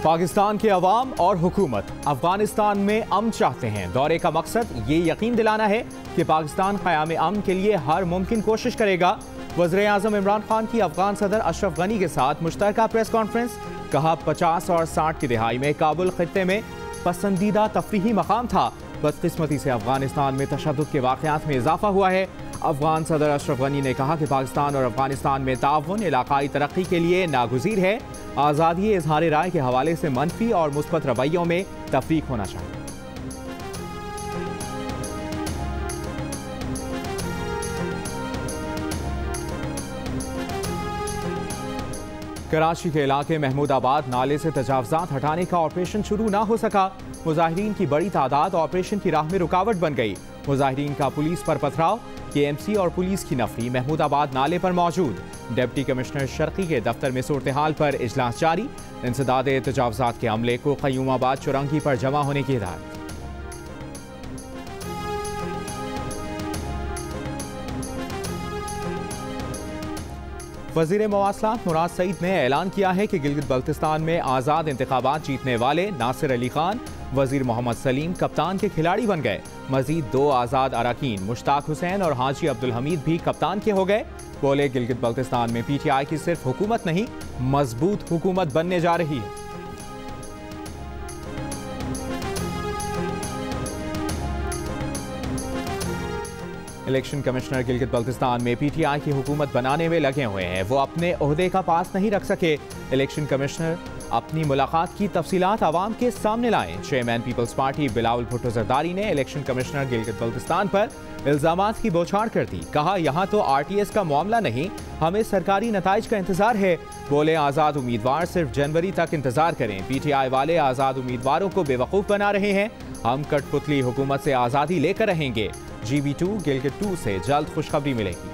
पाकिस्तान के अवाम और हुकूमत अफगानिस्तान में अमन चाहते हैं। दौरे का मकसद ये यकीन दिलाना है कि पाकिस्तान क़याम अमन के लिए हर मुमकिन कोशिश करेगा। वज़ीर आज़म इमरान खान की अफगान सदर अशरफ गनी के साथ मुश्तरका प्रेस कॉन्फ्रेंस। कहा 50 और 60 की दिहाई में काबुल खित्ते में पसंदीदा तफरीही मकाम था। बदकिस्मती से अफगानिस्तान में तशद्दुद के वाक़यात में इजाफा हुआ है। अफगान सदर अशरफ गनी ने कहा कि पाकिस्तान और अफगानिस्तान में ताउन इलाकाई तरक्की के लिए नागुज़ीर है। आज़ादी इजहार राय के हवाले से मनफी और मुस्बत रवैयों में तफरीक होना चाहिए। कराची के इलाके महमूदाबाद नाले से तजावजात हटाने का ऑपरेशन शुरू ना हो सका। मुजाहिरीन की बड़ी तादाद ऑपरेशन की राह में रुकावट बन गई। मुजाहिरीन का पुलिस पर पथराव। KMC और पुलिस की नफरी महमूदाबाद नाले पर मौजूद। डिप्टी कमिश्नर शर्की के दफ्तर में सूरत हाल पर इजलास जारी। इंसदाद तजावजात के अमले को क़य्यूमाबाद चुरंगी पर जमा होने की हिदायत। वज़ीर मवासलात मुराद सईद ने ऐलान किया है कि गिलगित बल्तिस्तान में आज़ाद इंतखाबात जीतने वाले नासिर अली खान, वज़ीर मोहम्मद सलीम कप्तान के खिलाड़ी बन गए। मजीद 2 आज़ाद अरकान मुश्ताक हुसैन और हाजी अब्दुल हमीद भी कप्तान के हो गए। बोले गिलगित बल्तिस्तान में PTI की सिर्फ हुकूमत नहीं, मजबूत हुकूमत बनने जा रही है। इलेक्शन कमिश्नर गिलगित बल्तिस्तान में PTI की हुकूमत बनाने में लगे हुए हैं। वो अपने ओहदे का पास नहीं रख सके। इलेक्शन कमिश्नर अपनी मुलाकात की तफसीलात आवाम के सामने लाएं। Chairman people's party Bilawal Bhutto Zardari ने इलेक्शन कमिश्नर गिलगित बल्तिस्तान पर इल्जामात की बौछार कर दी। कहा यहाँ तो RTS का मामला नहीं, हमें सरकारी नताइज का इंतजार है। बोले आज़ाद उम्मीदवार सिर्फ जनवरी तक इंतजार करें। PTI वाले आज़ाद उम्मीदवारों को बेवकूफ़ बना रहे हैं। हम कठपुतली हुकूमत से आज़ादी लेकर रहेंगे। GB2 गिलगित 2 से जल्द खुशखबरी मिलेगी।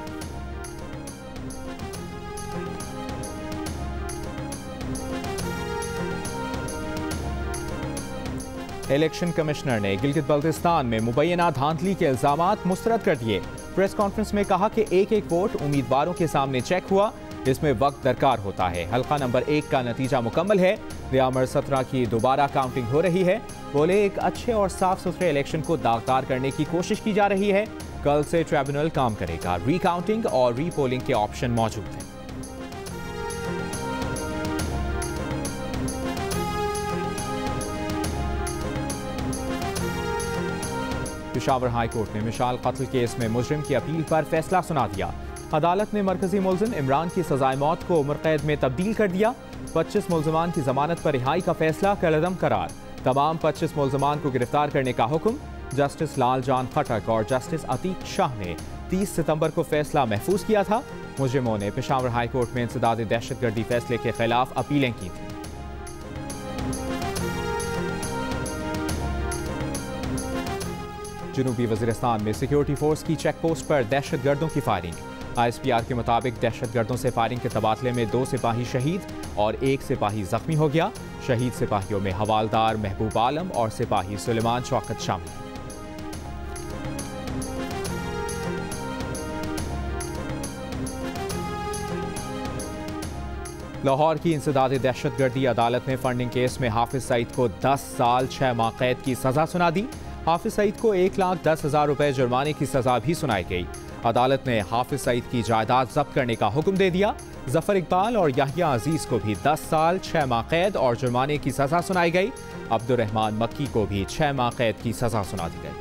इलेक्शन कमिश्नर ने गिलगित बल्तिस्तान में मुबैना धांधली के इल्जामात मुस्तरद कर दिए। प्रेस कॉन्फ्रेंस में कहा कि एक वोट उम्मीदवारों के सामने चेक हुआ, इसमें वक्त दरकार होता है। हल्का नंबर 1 का नतीजा मुकम्मल है। दियामर 17 की दोबारा काउंटिंग हो रही है। बोले एक अच्छे और साफ सुथरे इलेक्शन को दागदार करने की कोशिश की जा रही है। कल से ट्रिब्यूनल काम करेगा। रीकाउंटिंग और रीपोलिंग के ऑप्शन मौजूद हैं। पेशावर हाई कोर्ट ने मिशाल कत्ल केस में मुजरिम की अपील पर फैसला सुना दिया। अदालत ने मरकजी मुलजिम इमरान की सजाए मौत को उम्र कैद में तब्दील कर दिया। 25 मुलजमान की जमानत पर रिहाई का फैसला कलअदम करार। तमाम 25 मुलजमान को गिरफ्तार करने का हुक्म। जस्टिस लाल जान खटक और जस्टिस अतीक शाह ने 30 सितंबर को फैसला महफूज किया था। मुजरिमों ने पेशावर हाई कोर्ट में इंसदाद दहशतगर्दी फैसले के खिलाफ अपीलें की थी। जनूबी वज़ीरिस्तान में सिक्योरिटी फोर्स की चेक पोस्ट पर दहशतगर्दों की फायरिंग। ISPR के मुताबिक दहशतगर्दों से फायरिंग के तबादले में 2 सिपाही शहीद और 1 सिपाही जख्मी हो गया। शहीद सिपाहियों में हवालदार महबूब आलम और सिपाही सुलेमान शौकत शामिल हैं। लाहौर की इंसदाद दहशतगर्दी अदालत ने फंडिंग केस में हाफिज सईद को 10 साल 6 माह कैद की सजा सुना दी। हाफिज सईद को 1,10,000 रुपए जुर्माने की सजा भी सुनाई गई। अदालत ने हाफिज सईद की जायदाद जब्त करने का हुक्म दे दिया। जफर इकबाल और याहिया अजीज को भी 10 साल 6 माह कैद और जुर्माने की सजा सुनाई गई। अब्दुर्रहमान मक्की को भी 6 माह कैद की सजा सुना दी गई।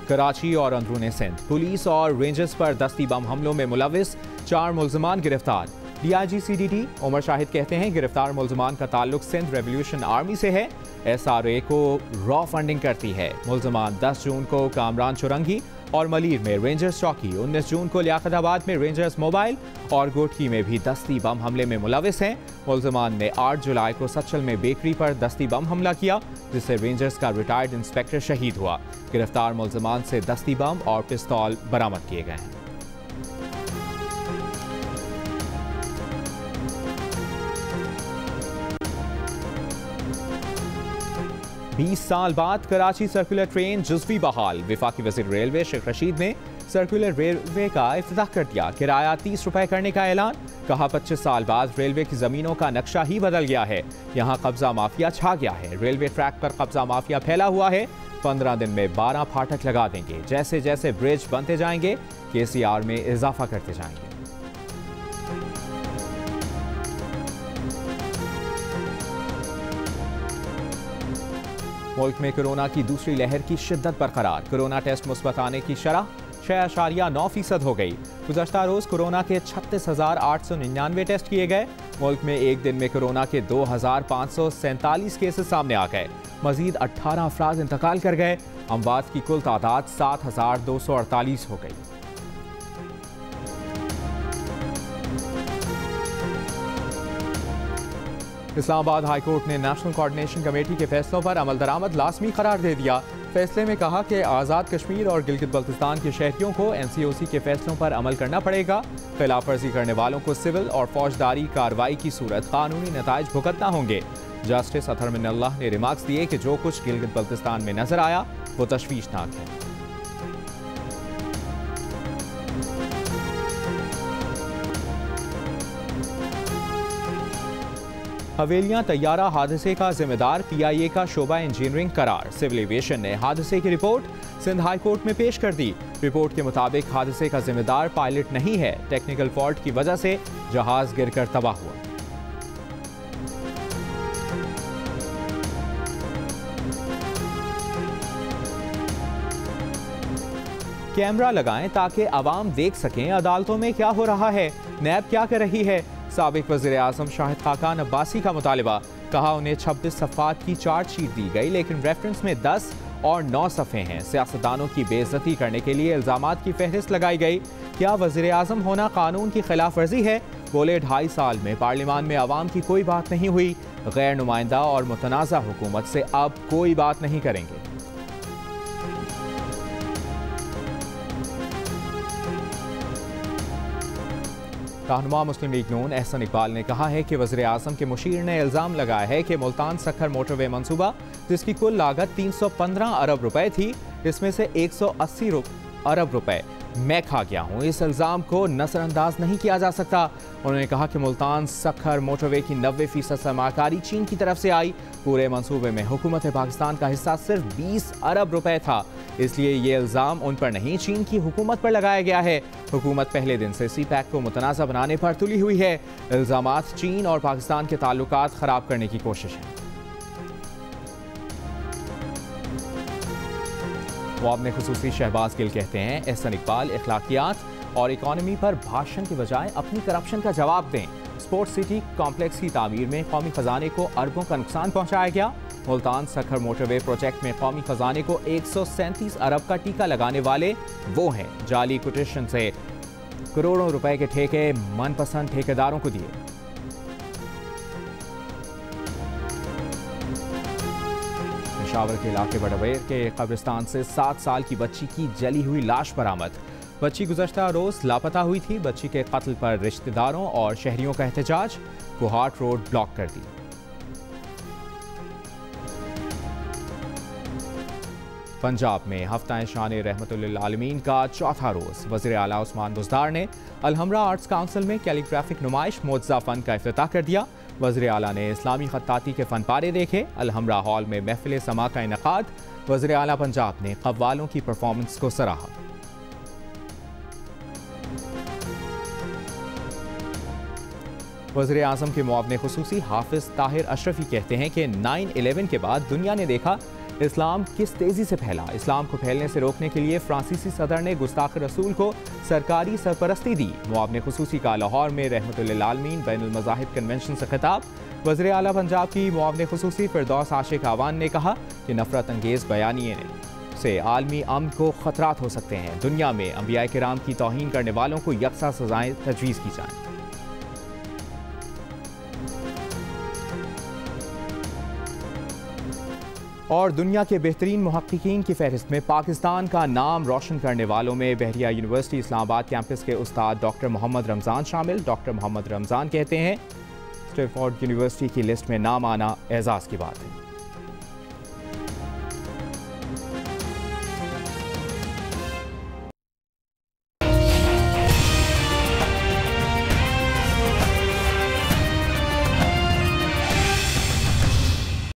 कराची और अंदरूनी सिंध पुलिस और रेंजर्स पर दस्ती बम हमलों में मुलविस 4 मुलजमान गिरफ्तार। DIG CDD उमर शाहिद कहते हैं गिरफ्तार मुलजमान का ताल्लुक सिंध रेवोल्यूशन आर्मी से है। SRA को रॉ फंडिंग करती है। मुलजमान 10 जून को कामरान चुरंगी और मलीर में रेंजर्स चौकी, 19 जून को लियाकताबाद में रेंजर्स मोबाइल और गोटकी में भी दस्ती बम हमले में मुलविस हैं। मुलजमान ने 8 जुलाई को सच्चल में बेकरी पर दस्ती बम हमला किया, जिससे रेंजर्स का रिटायर्ड इंस्पेक्टर शहीद हुआ। गिरफ्तार मुलजमान से दस्ती बम और पिस्तौल बरामद किए गए हैं। 20 साल बाद कराची सर्कुलर ट्रेन जुज़वी बहाल। वफाकी वज़ीर रेलवे शेख रशीद ने सर्कुलर रेलवे का इफ्तिताह कर दिया। किराया 30 रुपए करने का ऐलान। कहा 25 साल बाद रेलवे की ज़मीनों का नक्शा ही बदल गया है। यहाँ कब्जा माफिया छा गया है। रेलवे ट्रैक पर कब्जा माफिया फैला हुआ है। 15 दिन में 12 फाटक लगा देंगे। जैसे जैसे ब्रिज बनते जाएंगे KCR में इजाफा करते जाएंगे। मुल्क में कोरोना की दूसरी लहर की शिद्दत बरकरार। कोरोना टेस्ट मुस्बत आने की शरह 6.9% हो गई। गुज़श्ता रोज कोरोना के 36,899 टेस्ट किए गए। मुल्क में एक दिन में कोरोना के 2,547 केसेस सामने आ गए। मजीद 18 अफराद इंतकाल कर गए। अमवात की कुल तादाद 7,248 हो गई। इस्लामाबाद हाई कोर्ट ने नेशनल कोऑर्डिनेशन कमेटी के फैसलों पर अमल दरामद लाजमी करार दे दिया। फैसले में कहा कि आज़ाद कश्मीर और गिलगित बल्तिस्तान के शहरियों को NCOC के फैसलों पर अमल करना पड़ेगा। खिलाफ वर्जी करने वालों को सिविल और फौजदारी कार्रवाई की सूरत कानूनी नताइज भुगतना होंगे। जस्टिस अतहर मिनल्लाह ने रिमार्क्स दिए कि जो कुछ गिलगित बल्तिस्तान में नजर आया वो तशवीशनाक है। हवेलियां तैयारा हादसे का जिम्मेदार PIA का शोबा इंजीनियरिंग करार। सिविल एविएशन ने हादसे की रिपोर्ट सिंध हाई कोर्ट में पेश कर दी। रिपोर्ट के मुताबिक हादसे का जिम्मेदार पायलट नहीं है। टेक्निकल फॉल्ट की वजह से जहाज गिरकर तबाह हुआ। कैमरा लगाएं ताकि आवाम देख सकें अदालतों में क्या हो रहा है, नैब क्या कर रही है। साबिक वज़ीर आज़म शाहिद खाकान अब्बासी का मुतालिबा। कहा उन्हें 26 सफ़ात की चार्जशीट दी गई लेकिन रेफरेंस में 10 और 9 सफ़े हैं। सियासतदानों की बेइज्जती करने के लिए इल्ज़ामात की फहरिस्त लगाई गई। क्या वज़ीर आज़म होना कानून की खिलाफ वर्जी है? बोले 2.5 साल में पार्लियामान में आवाम की कोई बात नहीं हुई। गैर नुमाइंदा और मुतनाज़ा हुकूमत से अब कोई बात नहीं करेंगे। रहनुमा मुस्लिम लीग नून एहसन इकबाल ने कहा है कि वज़ीर आज़म के मुशीर ने इल्ज़ाम लगाया है कि मुल्तान सक्खर मोटरवे मंसूबा जिसकी कुल लागत 315 अरब रुपए थी, इसमें से 180 अरब रुपए मैं खा गया हूँ। इस इल्ज़ाम को नज़रअंदाज नहीं किया जा सकता। उन्होंने कहा कि मुल्तान सक्खर मोटरवे की 90% सरमाकारी चीन की तरफ से आई। पूरे मंसूबे में हुकूमत पाकिस्तान का हिस्सा सिर्फ 20 अरब रुपए था, इसलिए ये इल्ज़ाम उन पर नहीं चीन की हुकूमत पर लगाया गया है। हुकूमत पहले दिन से CPEC को मुतनाज़ा बनाने पर तुली हुई है। इल्ज़ामात चीन और पाकिस्तान के ताल्लुकात ख़राब करने की कोशिश है। मुआवने खुसूसी शहबाज गिल कहते हैं एहसन इकबाल अखलाकियात और इकॉनमी पर भाषण के बजाय अपनी करप्शन का जवाब दें। स्पोर्ट्स सिटी कॉम्प्लेक्स की तामीर में कौमी खजाने को अरबों का नुकसान पहुंचाया गया। मुल्तान सक्खर मोटरवे प्रोजेक्ट में कौमी खजाने को 137 अरब का टीका लगाने वाले वो हैं जाली कोटेशन से करोड़ों रुपए के ठेके मनपसंद ठेकेदारों को दिए। पेशावर के इलाके बड़वेर के कब्रिस्तान से 7 साल की बच्ची की जली हुई लाश बरामद। बच्ची गुज़श्ता रोज लापता हुई थी। बच्ची के कत्ल पर रिश्तेदारों और शहरियों का एहतजाज। कोहाट रोड ब्लॉक कर दी। पंजाब में हफ्ता शान रहमतुल्लिल आलमीन का चौथा रोज वज़ीर आला उस्मान बुज़दार ने अलहमरा आर्ट्स काउंसिल में कैलीग्राफिक नुमाइश मोअज़्ज़ा फ़न का इफ्तिताह कर दिया। वज़ीर आला ने इस्लामी खत्ताती के फ़न पारे देखे। अलहमरा हॉल में महफिल समा का इनेकाद। वज़ीर आला पंजाब ने कव्वालों की परफॉर्मेंस को सराहा। वज़ीर आज़म के मुआवने खुसूसी हाफिज़ ताहिर अशरफी कहते हैं कि 9/11 के बाद दुनिया ने देखा इस्लाम किस तेज़ी से फैला। इस्लाम को फैलने से रोकने के लिए फ्रांसीसी सदर ने गुस्ताख रसूल को सरकारी सरपरस्ती दी। मुआवने खुसूसी का लाहौर में रहमतुल्लिल आलमीन बैनुल मज़ाहिब कन्वेंशन से खिताब। वज़ीर आला पंजाब की मुआवने खुसूसी फिरदौस आशिक आवान ने कहा कि नफरत अंगेज़ बयानिए से आलमी अमन को ख़तरात हो सकते हैं। दुनिया में अंबिया किराम की तौहीन करने वालों को यकसा सज़ाएं तजवीज़ की जाएं। और दुनिया के बेहतरीन मुहक्किकीन की फहरिस्त में पाकिस्तान का नाम रोशन करने वालों में बहरिया यूनिवर्सिटी इस्लामाबाद कैंपस के उस्ताद डॉक्टर मोहम्मद रमज़ान शामिल। डॉक्टर मोहम्मद रमज़ान कहते हैं स्टैनफोर्ड यूनिवर्सिटी की लिस्ट में नाम आना एजाज़ की बात है।